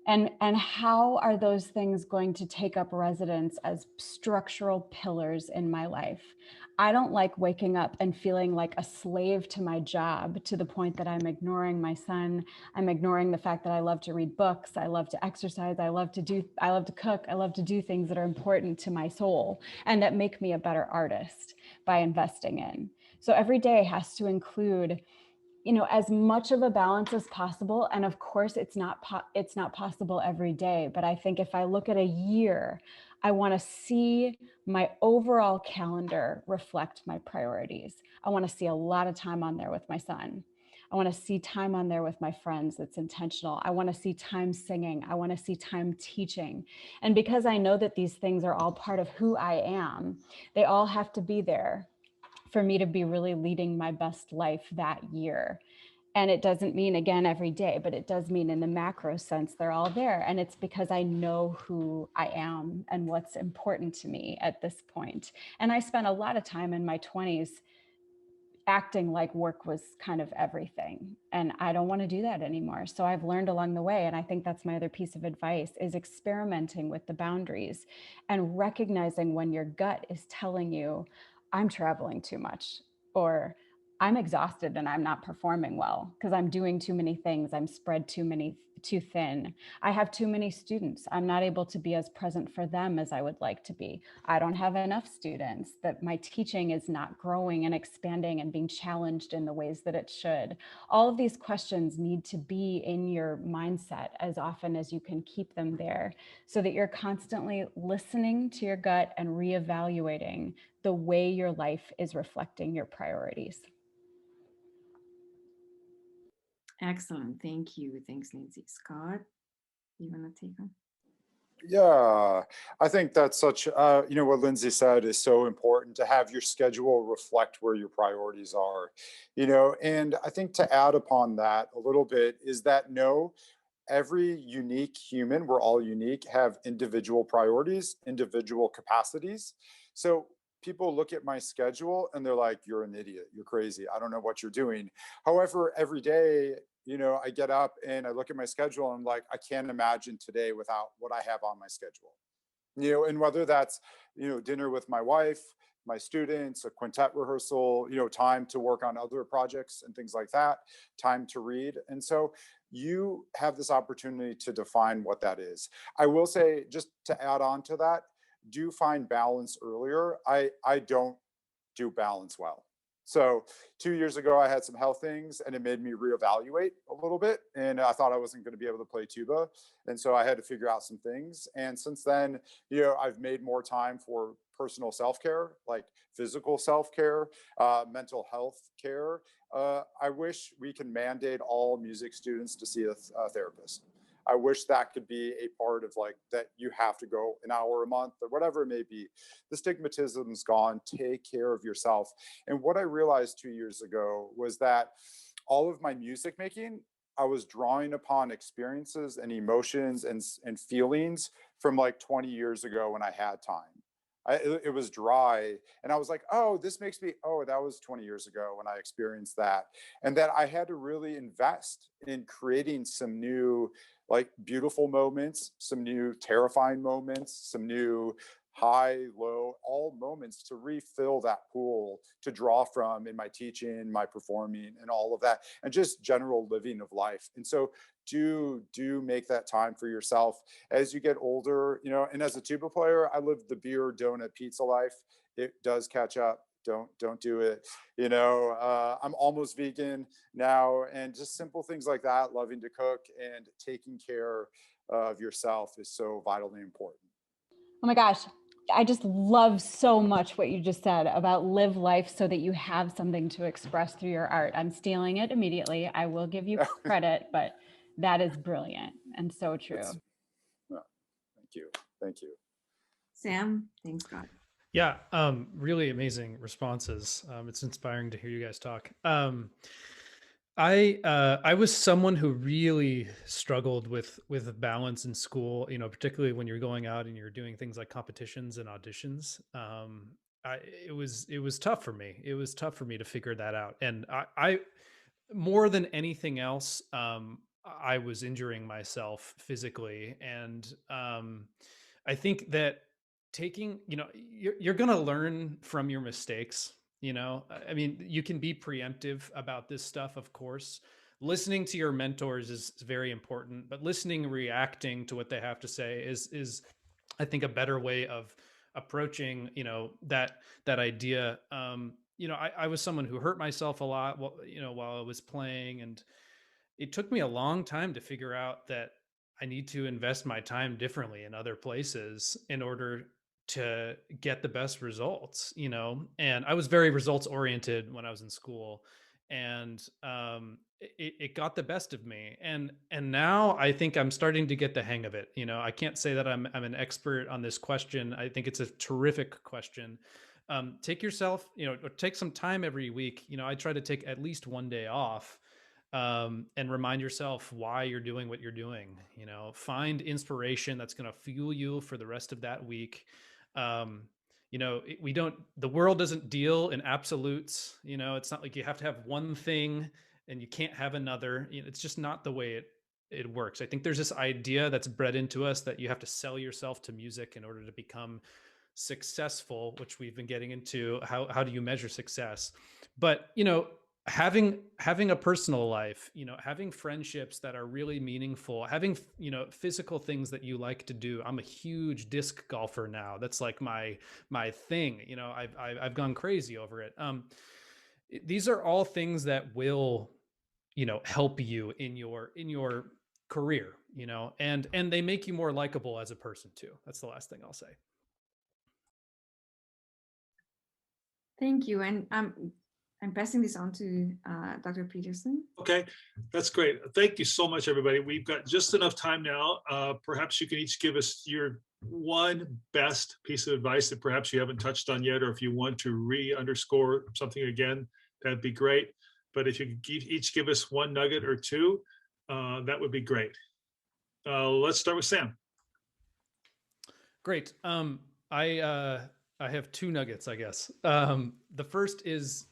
And how are those things going to take up residence as structural pillars in my life? I don't like waking up and feeling like a slave to my job to the point that I'm ignoring my son. I'm ignoring the fact that I love to read books. I love to exercise. I love to cook. I love to do things that are important to my soul and that make me a better artist by investing in. So every day has to include as much of a balance as possible. And of course, it's not possible every day. But I think if I look at a year, I want to see my overall calendar reflect my priorities. I want to see a lot of time on there with my son. I want to see time on there with my friends that's intentional. I want to see time singing. I want to see time teaching. And because I know that these things are all part of who I am, they all have to be there for me to be really leading my best life that year. And it doesn't mean, again, every day, but it does mean in the macro sense, they're all there. And it's because I know who I am and what's important to me at this point. And I spent a lot of time in my 20s acting like work was kind of everything. And I don't want to do that anymore. So I've learned along the way. And I think that's my other piece of advice, is experimenting with the boundaries and recognizing when your gut is telling you, I'm traveling too much, or I'm exhausted and I'm not performing well because I'm doing too many things. I'm spread too thin. I have too many students. I'm not able to be as present for them as I would like to be. I don't have enough students, that my teaching is not growing and expanding and being challenged in the ways that it should. All of these questions need to be in your mindset as often as you can keep them there, so that you're constantly listening to your gut and reevaluating the way your life is reflecting your priorities. Excellent. Thank you. Thanks, Lindsay. Scott, you want to take on? Yeah, I think that's such, what Lindsay said is so important, to have your schedule reflect where your priorities are, and I think to add upon that a little bit is that every unique human, we're all unique, have individual priorities, individual capacities. So people look at my schedule and they're like, you're an idiot, you're crazy, I don't know what you're doing. However, every day, I get up and I look at my schedule and I'm like, I can't imagine today without what I have on my schedule. And whether that's, dinner with my wife, my students, a quintet rehearsal, time to work on other projects and things like that, time to read. And so you have this opportunity to define what that is. I will say, just to add on to that, do find balance earlier. I don't do balance well. So 2 years ago, I had some health things, and it made me reevaluate a little bit. And I thought I wasn't going to be able to play tuba, and so I had to figure out some things. And since then, I've made more time for personal self-care, like physical self-care, mental health care. I wish we can mandate all music students to see a therapist. I wish that could be a part of like that you have to go an hour a month or whatever it may be. The stigmatism's gone. Take care of yourself. And what I realized 2 years ago was that all of my music making, I was drawing upon experiences and emotions and feelings from like 20 years ago when I had time. It was dry, and I was like, oh, this makes me, oh, that was 20 years ago when I experienced that. And that I had to really invest in creating some new, like, beautiful moments, some new terrifying moments, some new high, low, all moments to refill that pool to draw from in my teaching, my performing, and all of that, and just general living of life. And so do make that time for yourself as you get older, and as a tuba player, I lived the beer, donut, pizza life. It does catch up. Don't do it. I'm almost vegan now, and just simple things like that, loving to cook and taking care of yourself is so vitally important. Oh my gosh. I just love so much what you just said about live life so that you have something to express through your art. I'm stealing it immediately. I will give you credit, but that is brilliant and so true. Thank you. Thank you. Sam, thanks, God. Yeah, really amazing responses. It's inspiring to hear you guys talk. I was someone who really struggled with balance in school, particularly when you're going out and you're doing things like competitions and auditions. It was tough for me. It was tough for me to figure that out. And I more than anything else, I was injuring myself physically. And I think that taking, you're going to learn from your mistakes. I mean, you can be preemptive about this stuff, of course. Listening to your mentors is very important, but listening, reacting to what they have to say is I think a better way of approaching, that idea. I was someone who hurt myself a lot, while I was playing, and it took me a long time to figure out that I need to invest my time differently in other places in order to get the best results, and I was very results oriented when I was in school, and it got the best of me, and now I think I'm starting to get the hang of it. I can't say that I'm an expert on this question. I think it's a terrific question. Take yourself, or take some time every week. I try to take at least one day off, and remind yourself why you're doing what you're doing. Find inspiration that's going to fuel you for the rest of that week. The world doesn't deal in absolutes. It's not like you have to have one thing and you can't have another. It's just not the way it works. I think there's this idea that's bred into us that you have to sell yourself to music in order to become successful, which we've been getting into. How do you measure success? But having a personal life, having friendships that are really meaningful, having physical things that you like to do. I'm a huge disc golfer now. That's like my thing. I've gone crazy over it. These are all things that will help you in your career, and they make you more likable as a person too. That's the last thing I'll say. Thank you. And I'm passing this on to Dr. Peterson. Okay, that's great. Thank you so much, everybody. We've got just enough time now. Perhaps you can each give us your one best piece of advice that perhaps you haven't touched on yet, or if you want to underscore something again, that'd be great. But if you could each give us one nugget or two, that would be great. Let's start with Sam. Great. I have two nuggets, I guess. The first is,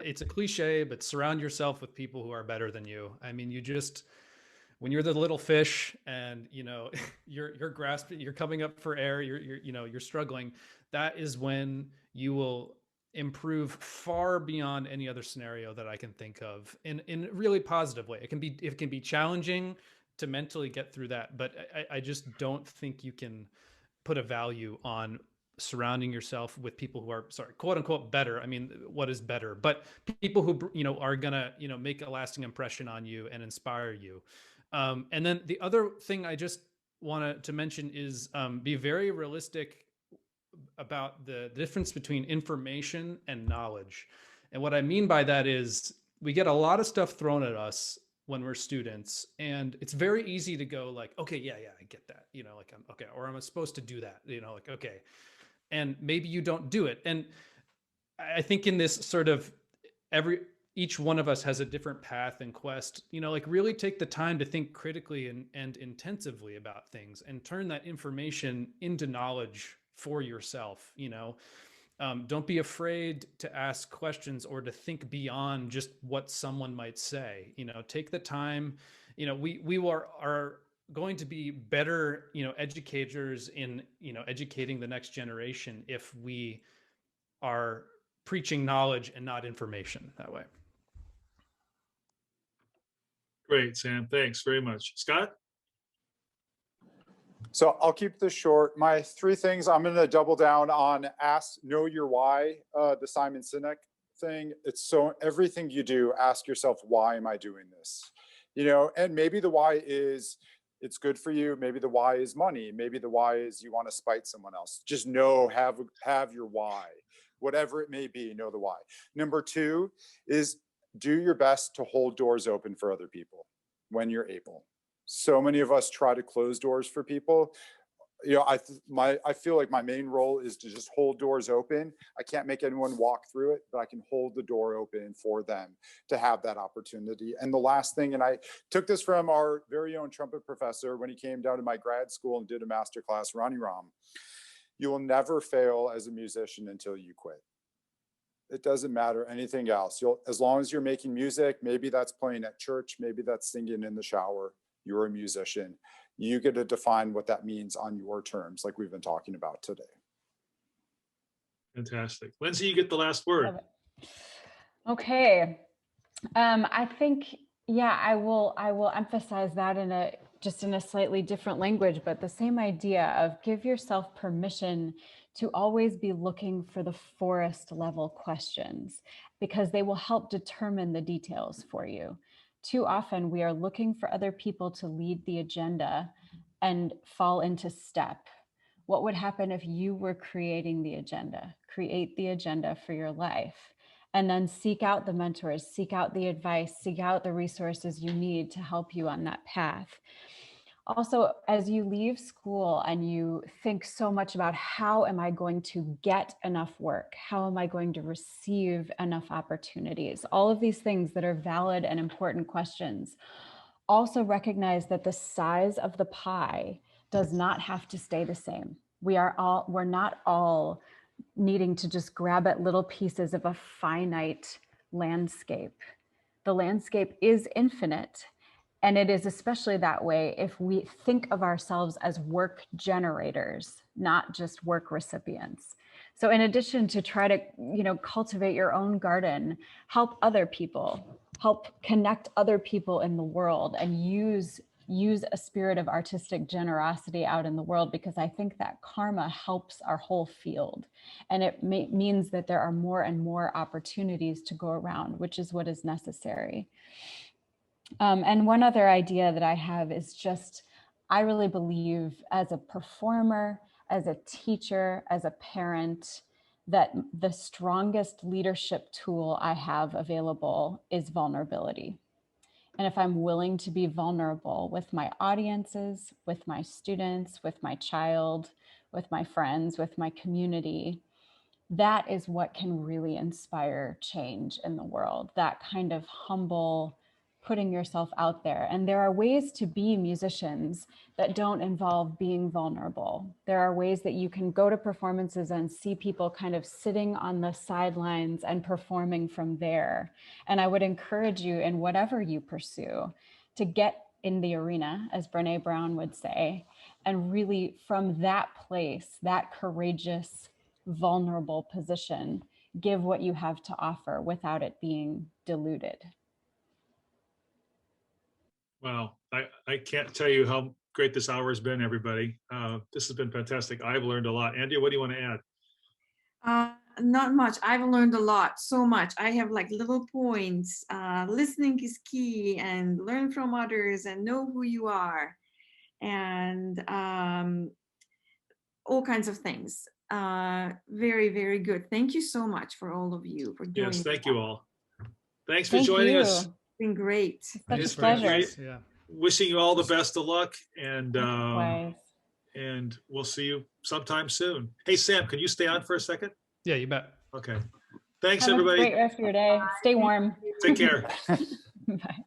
it's a cliche, but surround yourself with people who are better than you. I mean, when you're the little fish and you're grasping, you're coming up for air, you're struggling. That is when you will improve far beyond any other scenario that I can think of in a really positive way. It can be challenging to mentally get through that, but I just don't think you can put a value on surrounding yourself with people who are, sorry, quote unquote better. I mean, what is better? But people who, are gonna, make a lasting impression on you and inspire you. And then the other thing I just wanted to mention is be very realistic about the difference between information and knowledge. And what I mean by that is we get a lot of stuff thrown at us when we're students, and it's very easy to go like, okay, yeah, I get that, like I'm okay, or I'm supposed to do that, like, okay. And maybe you don't do it. And I think in this sort of each one of us has a different path and quest, like really take the time to think critically and intensively about things and turn that information into knowledge for yourself. Don't be afraid to ask questions or to think beyond just what someone might say. Take the time. We are going to be better, educators in, educating the next generation if we are preaching knowledge and not information that way. Great, Sam. Thanks very much. Scott? So I'll keep this short. My 3 things, I'm going to double down on know your why, the Simon Sinek thing. It's so everything you do, ask yourself, why am I doing this? And maybe the why is it's good for you. Maybe the why is money. Maybe the why is you want to spite someone else. Just have your why, whatever it may be, know the why. Number 2 is do your best to hold doors open for other people when you're able. So many of us try to close doors for people. I feel like my main role is to just hold doors open. I can't make anyone walk through it, but I can hold the door open for them to have that opportunity. And the last thing, and I took this from our very own trumpet professor when he came down to my grad school and did a masterclass, Ronnie Ram. You will never fail as a musician until you quit. It doesn't matter anything else. As long as you're making music, maybe that's playing at church, maybe that's singing in the shower, you're a musician. You get to define what that means on your terms, like we've been talking about today. Fantastic. Lindsay, you get the last word. Okay. I think, I will emphasize that in a slightly different language, but the same idea of give yourself permission to always be looking for the forest level questions, because they will help determine the details for you. Too often we are looking for other people to lead the agenda and fall into step. What would happen if you were creating the agenda? Create the agenda for your life, and then seek out the mentors, seek out the advice, seek out the resources you need to help you on that path. Also, as you leave school and you think so much about how am I going to get enough work? How am I going to receive enough opportunities? All of these things that are valid and important questions. Also recognize that the size of the pie does not have to stay the same. We're not all needing to just grab at little pieces of a finite landscape. The landscape is infinite. And it is especially that way if we think of ourselves as work generators, not just work recipients. So in addition to try to, cultivate your own garden, help other people, help connect other people in the world, and use a spirit of artistic generosity out in the world, because I think that karma helps our whole field. And it means that there are more and more opportunities to go around, which is what is necessary. And one other idea that I have is just, I really believe as a performer, as a teacher, as a parent, that the strongest leadership tool I have available is vulnerability. And if I'm willing to be vulnerable with my audiences, with my students, with my child, with my friends, with my community, that is what can really inspire change in the world. That kind of humble, putting yourself out there. And there are ways to be musicians that don't involve being vulnerable. There are ways that you can go to performances and see people kind of sitting on the sidelines and performing from there. And I would encourage you, in whatever you pursue, to get in the arena, as Brene Brown would say, and really from that place, that courageous, vulnerable position, give what you have to offer without it being diluted. Wow, I can't tell you how great this hour has been, everybody. This has been fantastic. I've learned a lot. Andrea, what do you want to add? Not much. I've learned a lot, so much. I have like little points. Listening is key, and learn from others and know who you are, and all kinds of things. Very, very good. Thank you so much for all of you for doing Yes, thank that. you all. Thanks for Thank joining you. us. It's been great. Such It's a been pleasure. great. Yeah. Wishing you all the best of luck, and Likewise. we'll see you sometime soon. Hey, Sam, can you stay on for a second? Yeah, you bet. Okay. Thanks, Have a everybody. great rest of your day. Stay warm. Take care. Bye.